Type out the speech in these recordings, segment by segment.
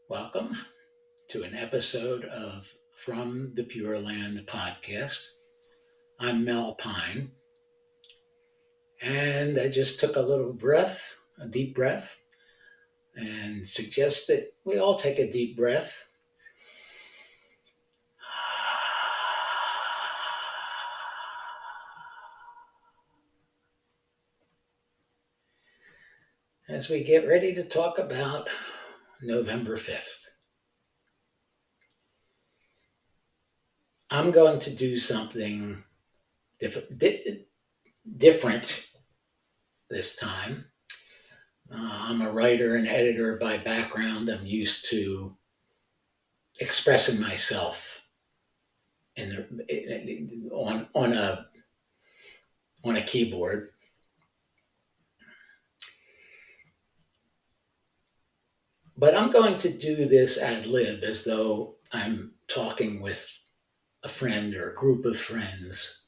Welcome to an episode of From the Pure Land podcast. I'm Mel Pine, and I just took a deep breath, and suggest that we all take a deep breath. As we get ready to talk about November 5th. I'm going to do something different this time. I'm a writer and editor by background. I'm used to expressing myself on a keyboard. But I'm going to do this ad lib as though I'm talking with a friend or a group of friends,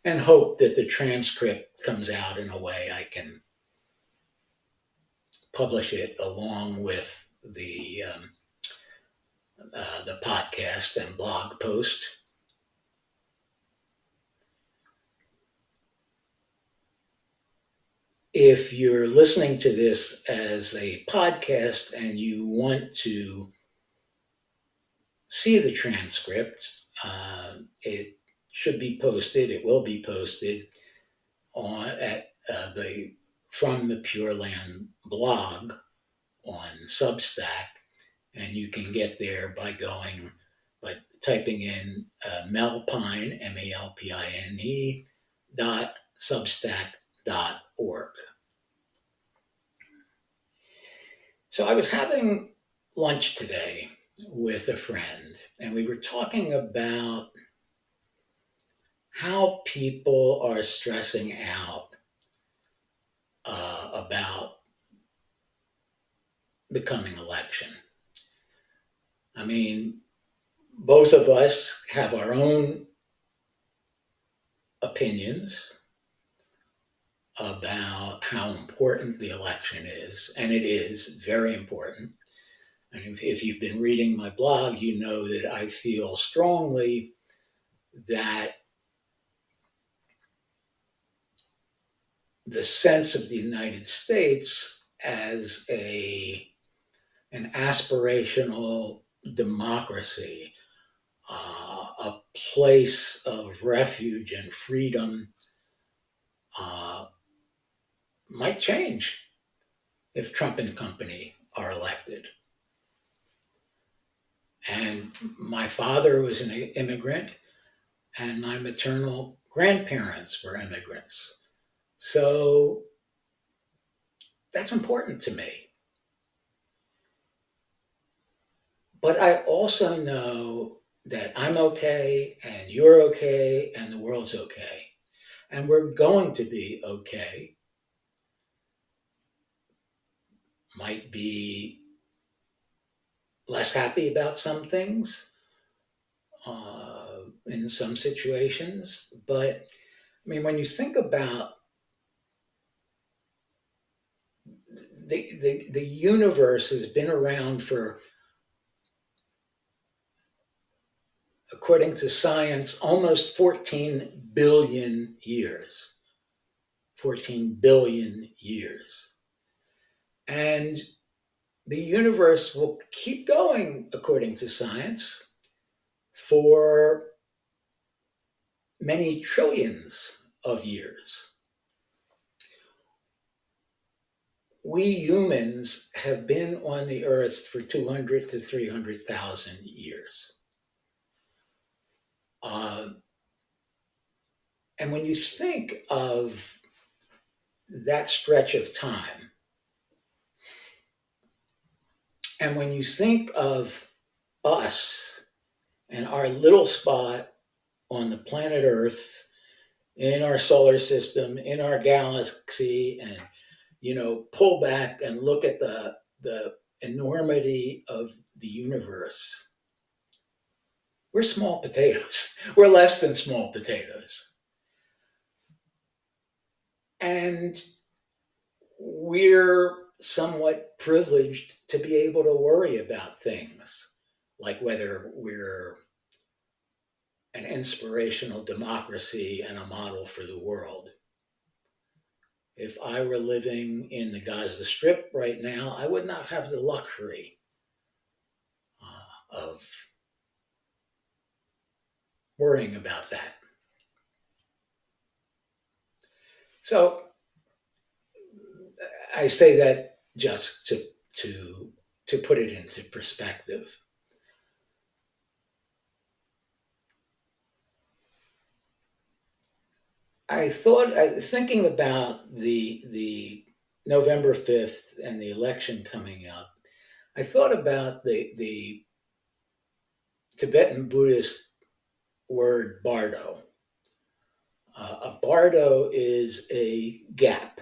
and hope that the transcript comes out in a way I can publish it along with the podcast and blog post. If you're listening to this as a podcast and you want to see the transcript, it should be posted. It will be posted at the From the Pure Land blog on Substack, and you can get there by typing in Mel Pine, MELPINE .substack.org. So I was having lunch today with a friend, and we were talking about how people are stressing out about the coming election. I mean, both of us have our own opinions about how important the election is, and it is very important. And if you've been reading my blog, you know that I feel strongly that the sense of the United States as an aspirational democracy, a place of refuge and freedom, might change if Trump and company are elected. And my father was an immigrant, and my maternal grandparents were immigrants. So that's important to me. But I also know that I'm okay, and you're okay, and the world's okay. And we're going to be okay. Might be less happy about some things in some situations. But I mean, when you think about the universe has been around for, according to science, almost 14 billion years. 14 billion years. And the universe will keep going, according to science, for many trillions of years. We humans have been on the earth for 200 to 300,000 years. And when you think of that stretch of time, and when you think of us and our little spot on the planet Earth, in our solar system, in our galaxy, and pull back and look at the enormity of the universe, we're small potatoes. We're less than small potatoes. And we're somewhat privileged to be able to worry about things like whether we're an inspirational democracy and a model for the world. If I were living in the Gaza Strip right now, I would not have the luxury of worrying about that. So I say that just to put it into perspective. I thought, thinking about the November 5th and the election coming up, I thought about the Tibetan Buddhist word Bardo. A Bardo is a gap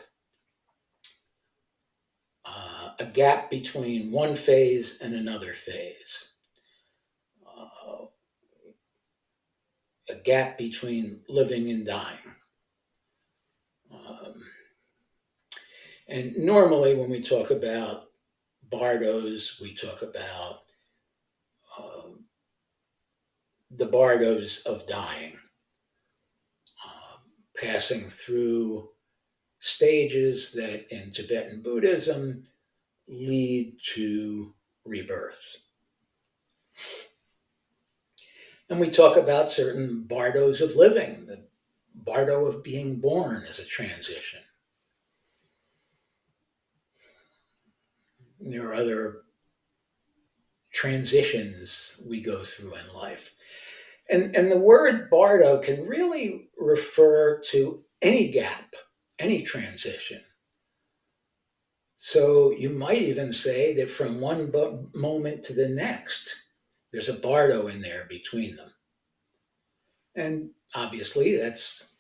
between one phase and another phase, uh, a gap between living and dying. Um, and normally, when we talk about Bardos, we talk about um, the Bardos of dying, passing through stages that in Tibetan Buddhism lead to rebirth. And we talk about certain bardos of living, the bardo of being born as a transition. There are other transitions we go through in life. And the word bardo can really refer to any gap, any transition. So you might even say that from one moment to the next, there's a bardo in there between them. And obviously, that's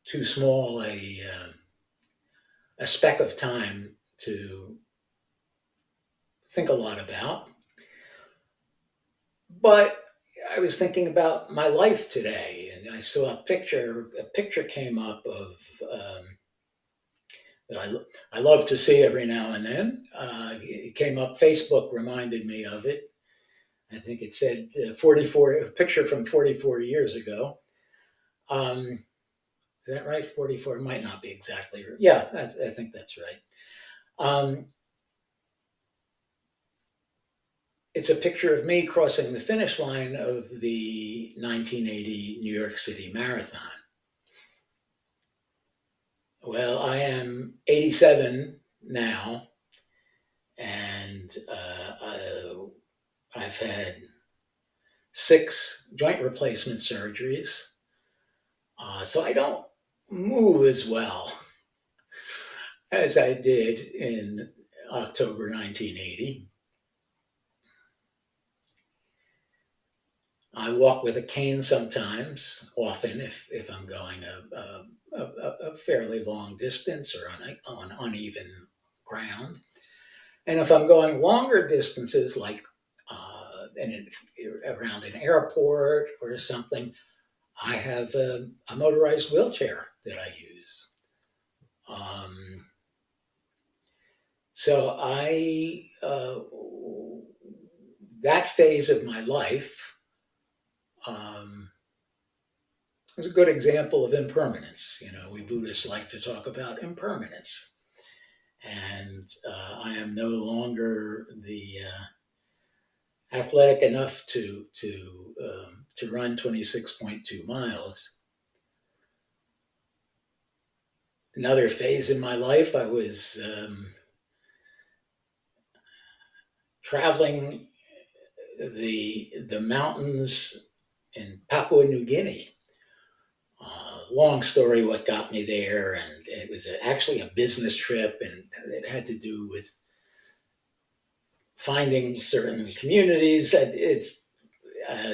too small a speck of time to think a lot about. But I was thinking about my life today, and I saw a picture. A picture came up of that I love to see every now and then. It came up. Facebook reminded me of it. I think it said 44. A picture from 44 years ago. Is that right? 44 it might not be exactly right. Yeah, I think that's right. Um, it's a picture of me crossing the finish line of the 1980 New York City Marathon. Well, I am 87 now, and I've had 6 joint replacement surgeries. So I don't move as well as I did in October 1980. I walk with a cane sometimes, often if I'm going a fairly long distance or on uneven ground. And if I'm going longer distances, like around an airport or something, I have a motorized wheelchair that I use. So that phase of my life is a good example of impermanence. You know, we Buddhists like to talk about impermanence. And I am no longer the athletic enough to run 26.2 miles. Another phase in my life, I was traveling the mountains in Papua New Guinea. Long story what got me there, and it was actually a business trip, and it had to do with finding certain communities. It's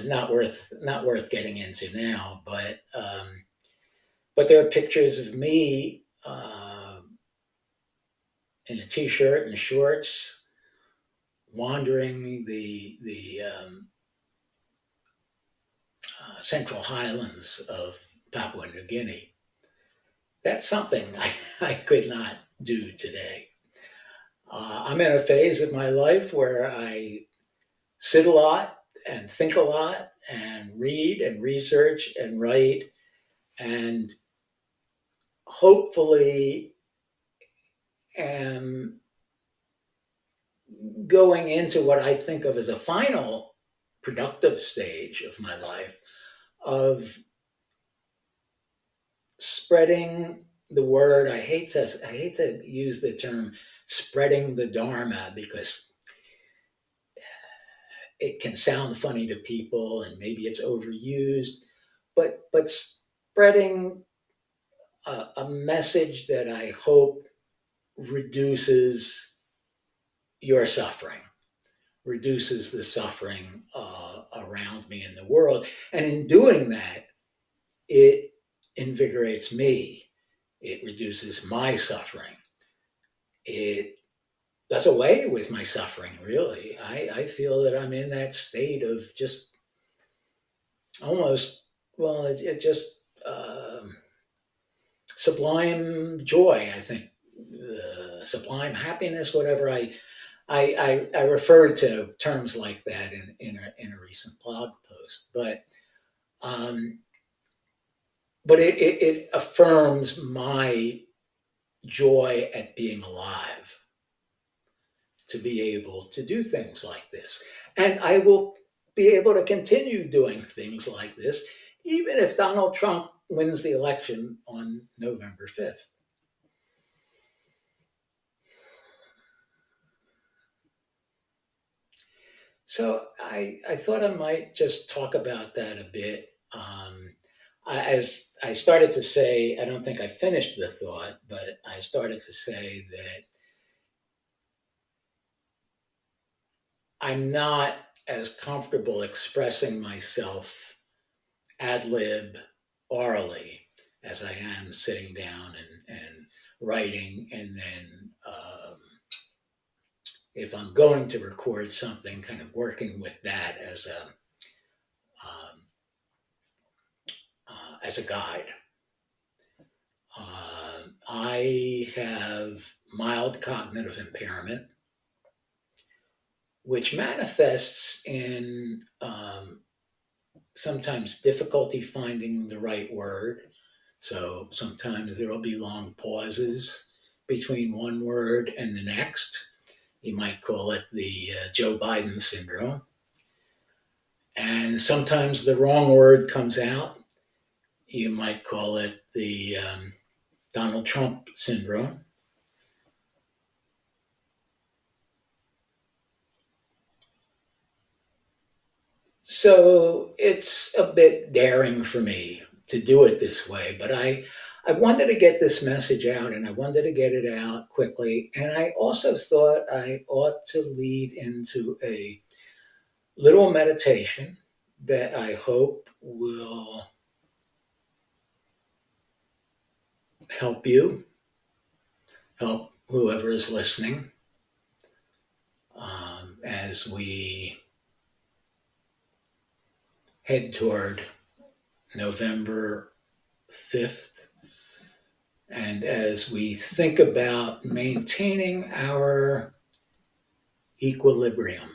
not worth getting into now, but there are pictures of me in a t-shirt and shorts wandering the central highlands of Papua New Guinea. That's something I could not do today. I'm in a phase of my life where I sit a lot and think a lot and read and research and write and hopefully am going into what I think of as a final productive stage of my life of spreading the word. I hate to use the term spreading the Dharma because it can sound funny to people and maybe it's overused, but spreading a message that I hope reduces your suffering, reduces the suffering around me in the world, and in doing that, it invigorates me. It reduces my suffering. It does away with my suffering, really. I feel that I'm in that state of just almost, well, it just sublime joy, I think. Sublime happiness, whatever. I referred to terms like that in a recent blog post, um, but it affirms my joy at being alive, to be able to do things like this. And I will be able to continue doing things like this, even if Donald Trump wins the election on November 5th. So I thought I might just talk about that a bit. As I started to say, I don't think I finished the thought, but I started to say that I'm not as comfortable expressing myself ad lib orally as I am sitting down and writing. And then if I'm going to record something, kind of working with that as a guide. I have mild cognitive impairment, which manifests in sometimes difficulty finding the right word. So sometimes there will be long pauses between one word and the next. You might call it the Joe Biden syndrome. And sometimes the wrong word comes out. You might call it the Donald Trump syndrome. So it's a bit daring for me to do it this way, but I wanted to get this message out and I wanted to get it out quickly. And I also thought I ought to lead into a little meditation that I hope will help you, help whoever is listening, as we head toward November 5th. And as we think about maintaining our equilibrium.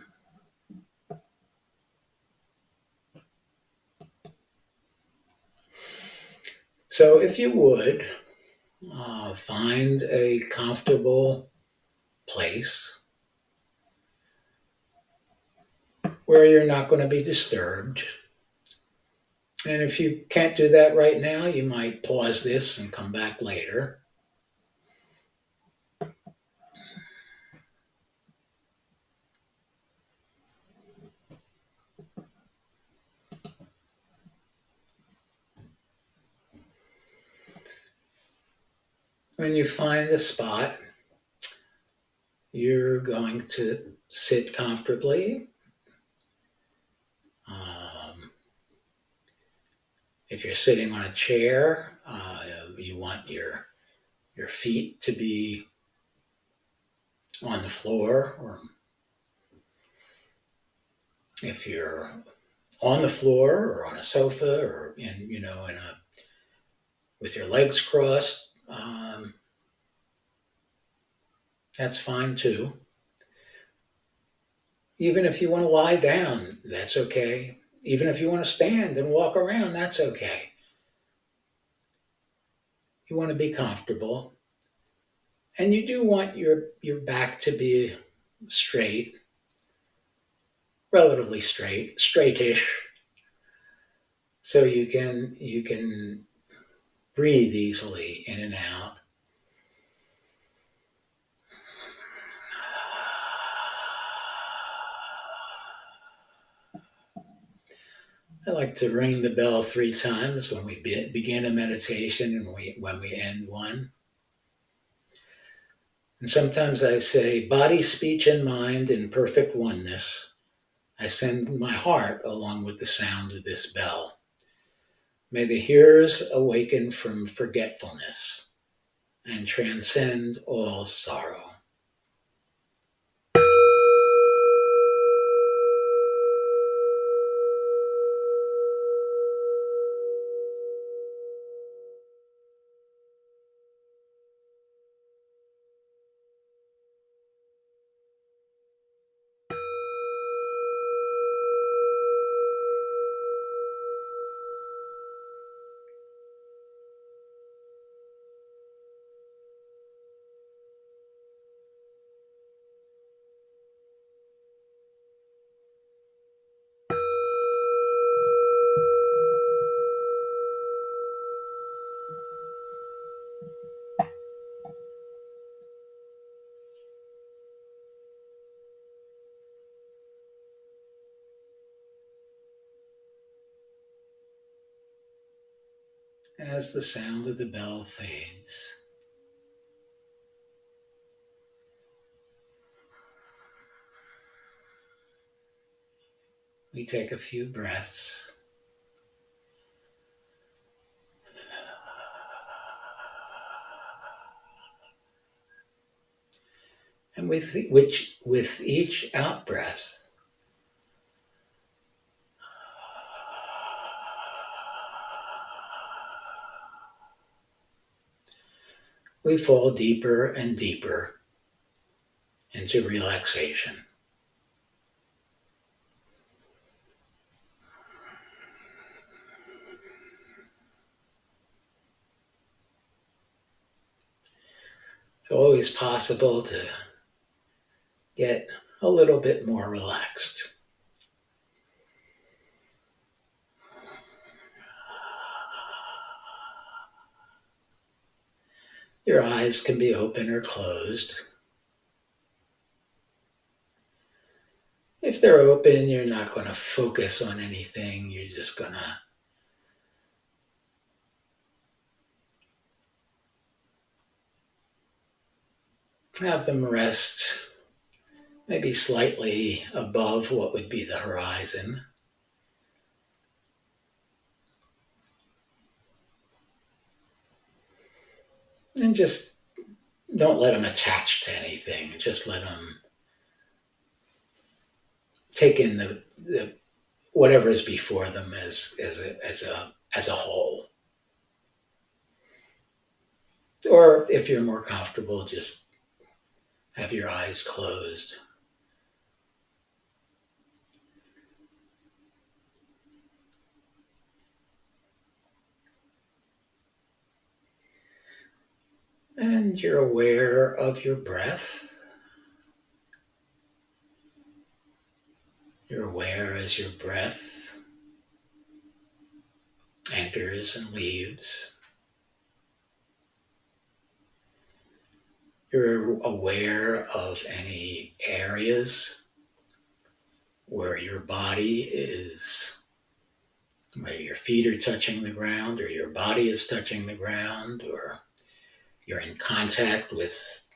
So, if you would, find a comfortable place where you're not going to be disturbed. And if you can't do that right now, you might pause this and come back later. When you find a spot, you're going to sit comfortably. If you're sitting on a chair, you want your feet to be on the floor, or if you're on the floor or on a sofa or in a with your legs crossed, That's fine too. Even if you want to lie down, that's okay. Even if you want to stand and walk around, that's okay. You want to be comfortable. And you do want your back to be straight, relatively straight, straightish, so you can breathe easily in and out. I like to ring the bell 3 times when we begin a meditation and when we end one. And sometimes I say, body, speech, and mind in perfect oneness. I send my heart along with the sound of this bell. May the hearers awaken from forgetfulness and transcend all sorrow. As the sound of the bell fades, we take a few breaths. And with each out breath, we fall deeper and deeper into relaxation. It's always possible to get a little bit more relaxed. Your eyes can be open or closed. If they're open, you're not going to focus on anything. You're just going to have them rest maybe slightly above what would be the horizon. And just don't let them attach to anything. Just let them take in the whatever is before them as a whole. Or if you're more comfortable, just have your eyes closed. And you're aware of your breath. You're aware as your breath enters and leaves. You're aware of any areas where your body is, where your feet are touching the ground, or your body is touching the ground, or you're in contact with,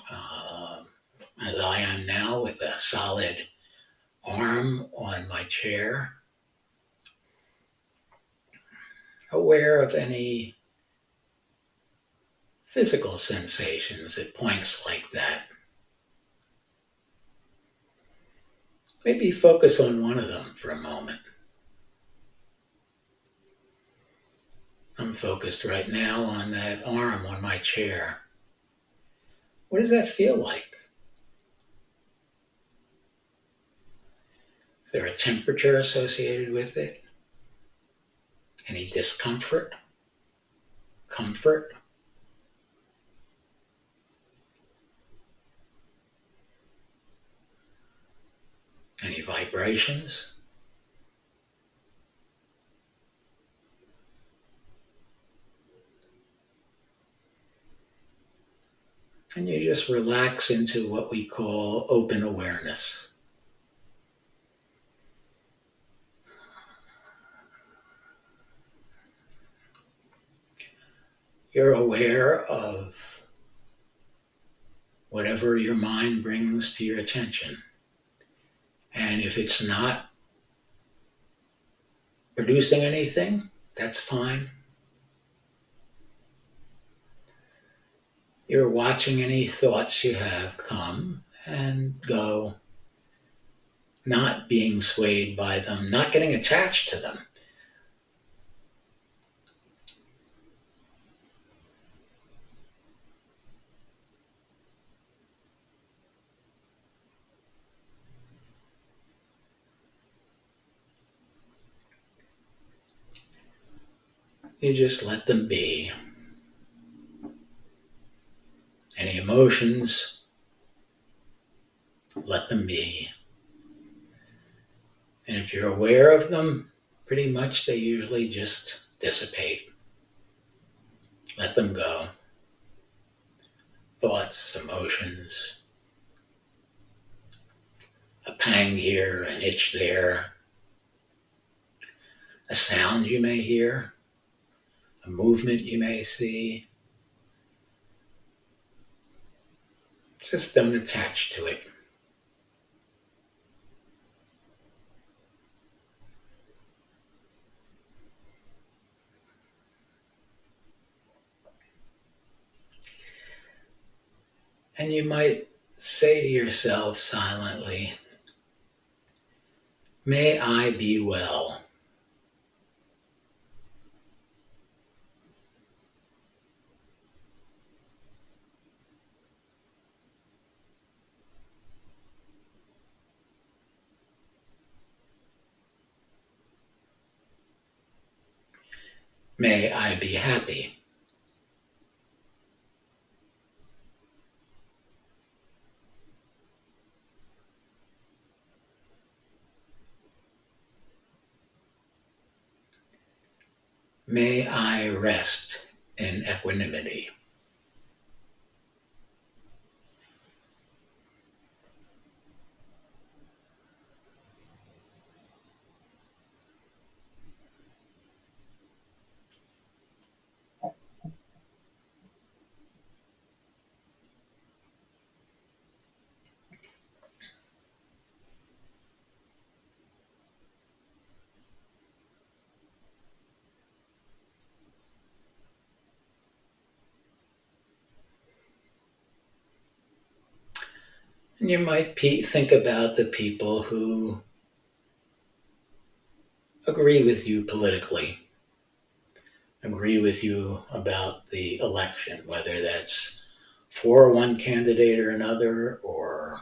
as I am now, with a solid arm on my chair. Aware of any physical sensations at points like that. Maybe focus on one of them for a moment. I'm focused right now on that arm on my chair. What does that feel like? Is there a temperature associated with it? Any discomfort? Comfort? Any vibrations? And you just relax into what we call open awareness. You're aware of whatever your mind brings to your attention. And if it's not producing anything, that's fine. You're watching any thoughts you have come and go, not being swayed by them, not getting attached to them. You just let them be. Any emotions, let them be. And if you're aware of them, pretty much they usually just dissipate. Let them go. Thoughts, emotions, a pang here, an itch there, a sound you may hear, a movement you may see. Just don't attach to it. And you might say to yourself silently, may I be well. May I be happy. May I rest in equanimity. And you might think about the people who agree with you politically, agree with you about the election, whether that's for one candidate or another, or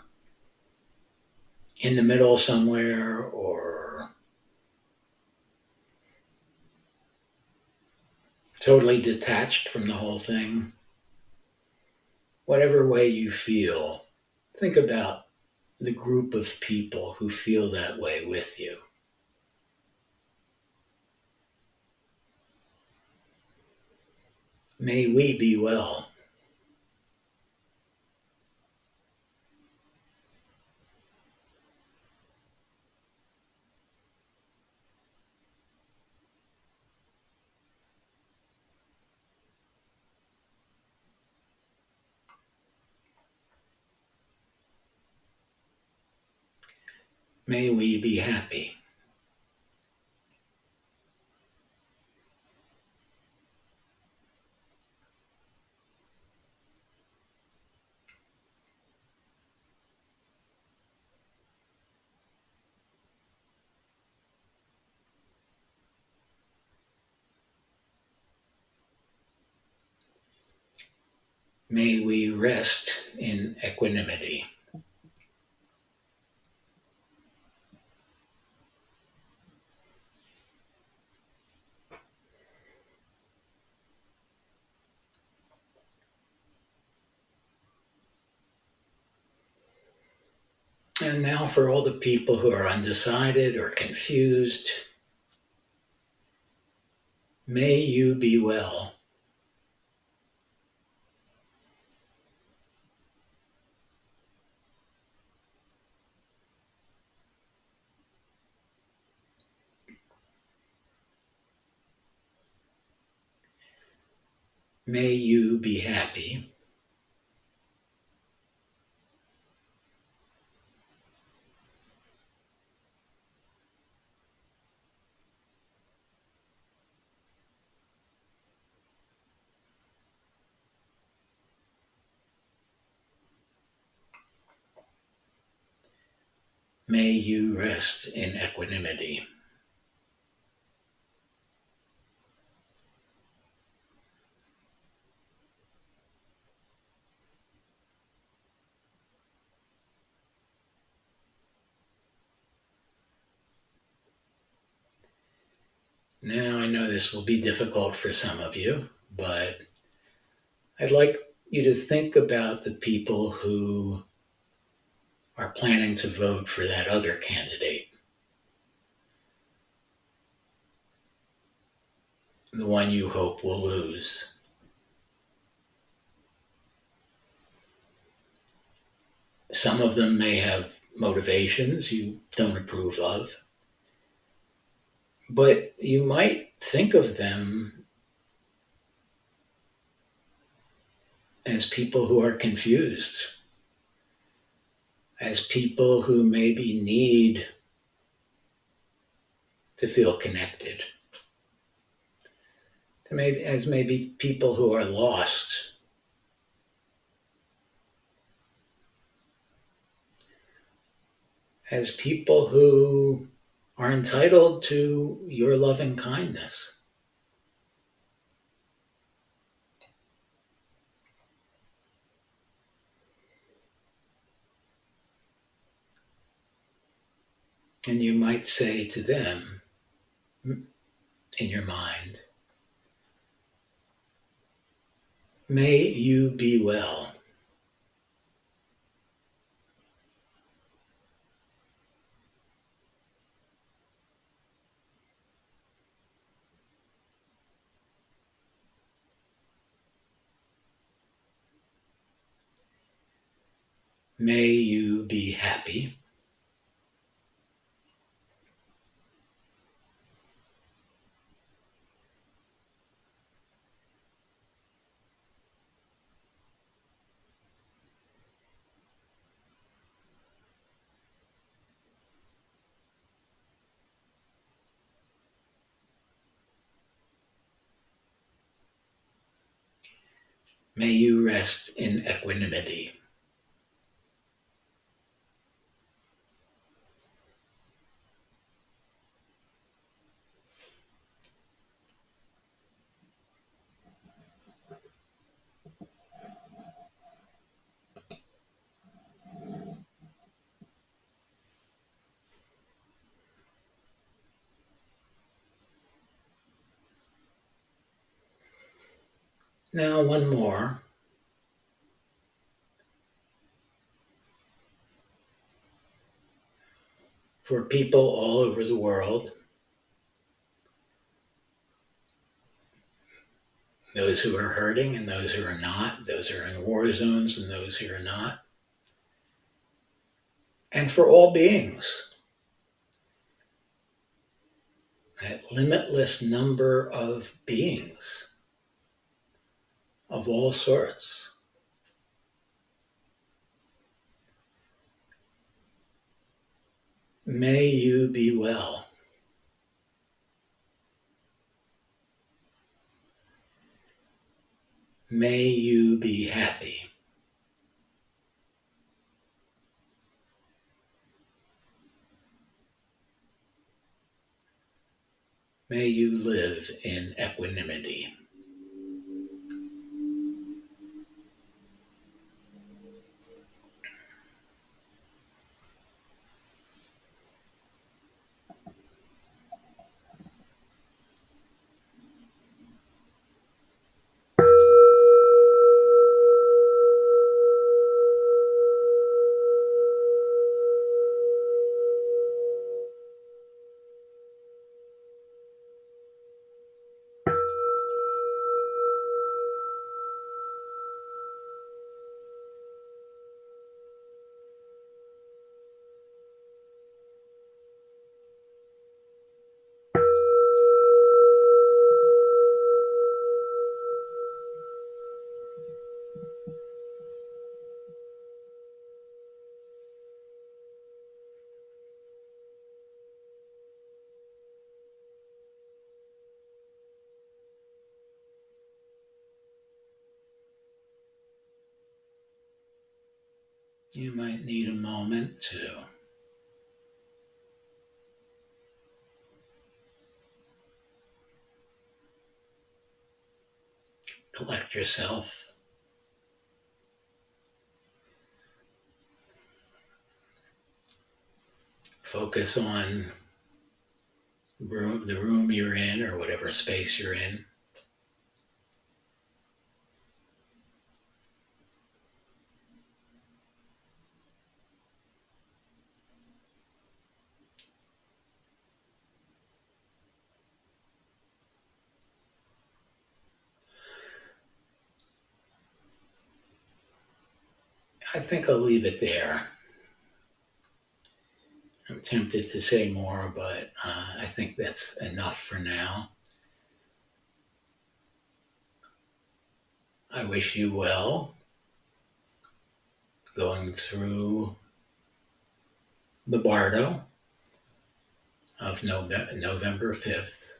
in the middle somewhere, or totally detached from the whole thing. Whatever way you feel, think about the group of people who feel that way with you. May we be well. May we be happy. May we rest in equanimity. And now for all the people who are undecided or confused, may you be well. May you be happy. May you rest in equanimity. Now, I know this will be difficult for some of you, but I'd like you to think about the people who are planning to vote for that other candidate, the one you hope will lose. Some of them may have motivations you don't approve of, but you might think of them as people who are confused, as people who maybe need to feel connected, as maybe people who are lost, as people who are entitled to your loving kindness. And you might say to them in your mind, may you be well. May you be happy. May you rest in equanimity. Now, one more. For people all over the world, those who are hurting and those who are not, those who are in war zones and those who are not, and for all beings, that limitless number of beings of all sorts. May you be well. May you be happy. May you live in equanimity. You might need a moment to collect yourself. Focus on the room you're in or whatever space you're in. I think I'll leave it there. I'm tempted to say more, but I think that's enough for now. I wish you well going through the Bardo of November 5th.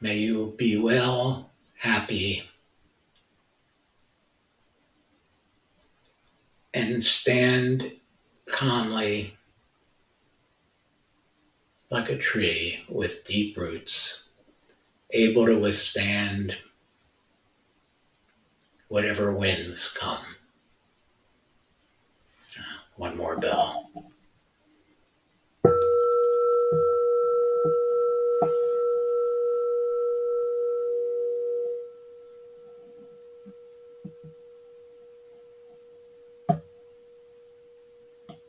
May you be well, happy, and stand calmly like a tree with deep roots, able to withstand whatever winds come. One more bell.